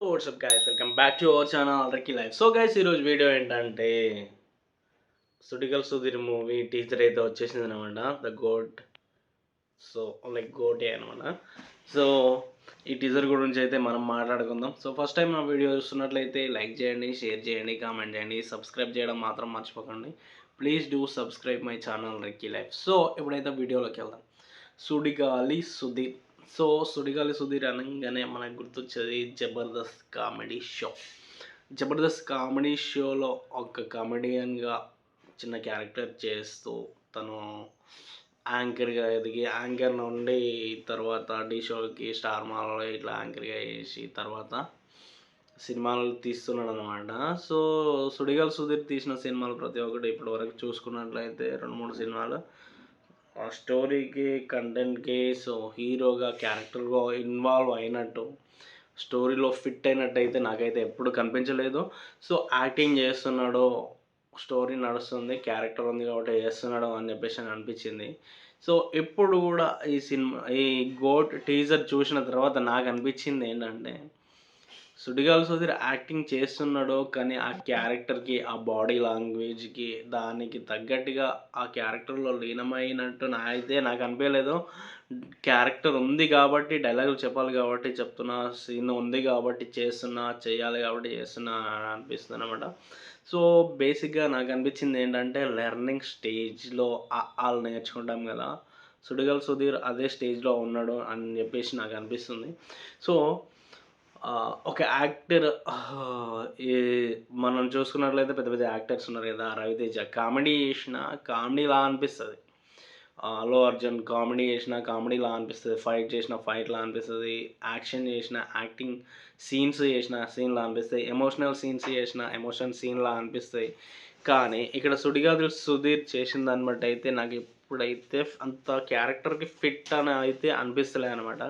WhatsApp guys, welcome back to our channel అందరికీ live. So guys, ఈరోజు video ఏంటంటే Sudigali Sudheer movie teaser అయితే వచ్చేసింది అనమాట. The goat. సో లైక్ గోటే అనమాట. సో ఈ టీజర్ గురించి అయితే మనం మాట్లాడుకుందాం. సో ఫస్ట్ టైం నా వీడియో చూస్తున్నట్లయితే లైక్ చేయండి, షేర్ చేయండి, కామెంట్ చేయండి, సబ్స్క్రైబ్ చేయడం మాత్రం మర్చిపోకండి. Please do subscribe my channel రెక్కీ లైఫ్. సో ఇప్పుడైతే వీడియోలోకి వెళ్దాం. సుడిగాలి సుధీర్. సో సుడిగాలి సుధీర్ అనగానే మనకు గుర్తొచ్చేది Jabardasth comedy show. Jabardasth comedy షోలో ఒక కామెడియన్గా చిన్న క్యారెక్టర్ చేస్తూ తను యాంకర్గా ఎదిగి యాంకర్ నుండి తర్వాత ఢీ షోకి స్టార్ మాల్లో ఇట్లా యాంకర్గా చేసి తర్వాత సినిమాలు తీస్తున్నాడు అనమాట. సో సుడిగాలి సుధీర్ తీసిన సినిమాలు ప్రతి ఒక్కటి ఇప్పటివరకు చూసుకున్నట్లయితే 2-3 సినిమాలు ఆ స్టోరీకి కంటెంట్కి సో హీరోగా క్యారెక్టర్గా ఇన్వాల్వ్ అయినట్టు స్టోరీలో ఫిట్ అయినట్టయితే నాకైతే ఎప్పుడు కనిపించలేదు. సో యాక్టింగ్ చేస్తున్నాడు, స్టోరీ నడుస్తుంది, క్యారెక్టర్ ఉంది కాబట్టి చేస్తున్నాడు అని చెప్పేసి అని అనిపించింది. సో ఎప్పుడు కూడా ఈ గోట్ టీజర్ చూసిన తర్వాత నాకు అనిపించింది ఏంటంటే సుడిగాలి సుధీర్ యాక్టింగ్ చేస్తున్నాడు, కానీ ఆ క్యారెక్టర్కి ఆ బాడీ లాంగ్వేజ్కి దానికి తగ్గట్టుగా ఆ క్యారెక్టర్లో లీనమైనట్టు నాకు అనిపించలేదు. క్యారెక్టర్ ఉంది కాబట్టి డైలాగులు చెప్పాలి కాబట్టి చెప్తున్నా, సీన్ ఉంది కాబట్టి చేస్తున్నా, చేయాలి కాబట్టి చేస్తున్నా అని అనిపిస్తుంది అనమాట. సో బేసిక్గా నాకు అనిపించింది ఏంటంటే లెర్నింగ్ స్టేజ్లో వాళ్ళు నేర్చుకుంటాం కదా, సుడిగాలి సుధీర్ అదే స్టేజ్లో ఉన్నాడు అని చెప్పేసి నాకు అనిపిస్తుంది. సో ఒక యాక్టర్ ఈ మనం చూసుకున్నట్లయితే పెద్ద పెద్ద యాక్టర్స్ ఉన్నారు కదా. రవితేజ కామెడీ చేసిన కామెడీలా అనిపిస్తుంది, అల్లు అర్జున్ కామెడీ చేసిన కామెడీలా అనిపిస్తుంది, ఫైట్ చేసిన ఫైట్లా అనిపిస్తుంది, యాక్షన్ చేసిన యాక్టింగ్ సీన్స్ చేసిన సీన్లా అనిపిస్తాయి, ఎమోషనల్ సీన్స్ చేసిన ఎమోషన్ సీన్లా అనిపిస్తాయి. కానీ ఇక్కడ సుడిగాలి సుధీర్ చేసిన దాన్ని బట్టి అయితే నాకు ఇప్పుడైతే అంత క్యారెక్టర్కి ఫిట్ అని అయితే అనిపిస్తలే అనమాట.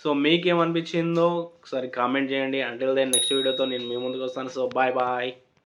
సో మీకేమనిపించిందో ఒకసారి కామెంట్ చేయండి. అంటిల్ దెన్ నెక్స్ట్ వీడియోతో నేను మీ ముందుకు వస్తాను. So bye bye.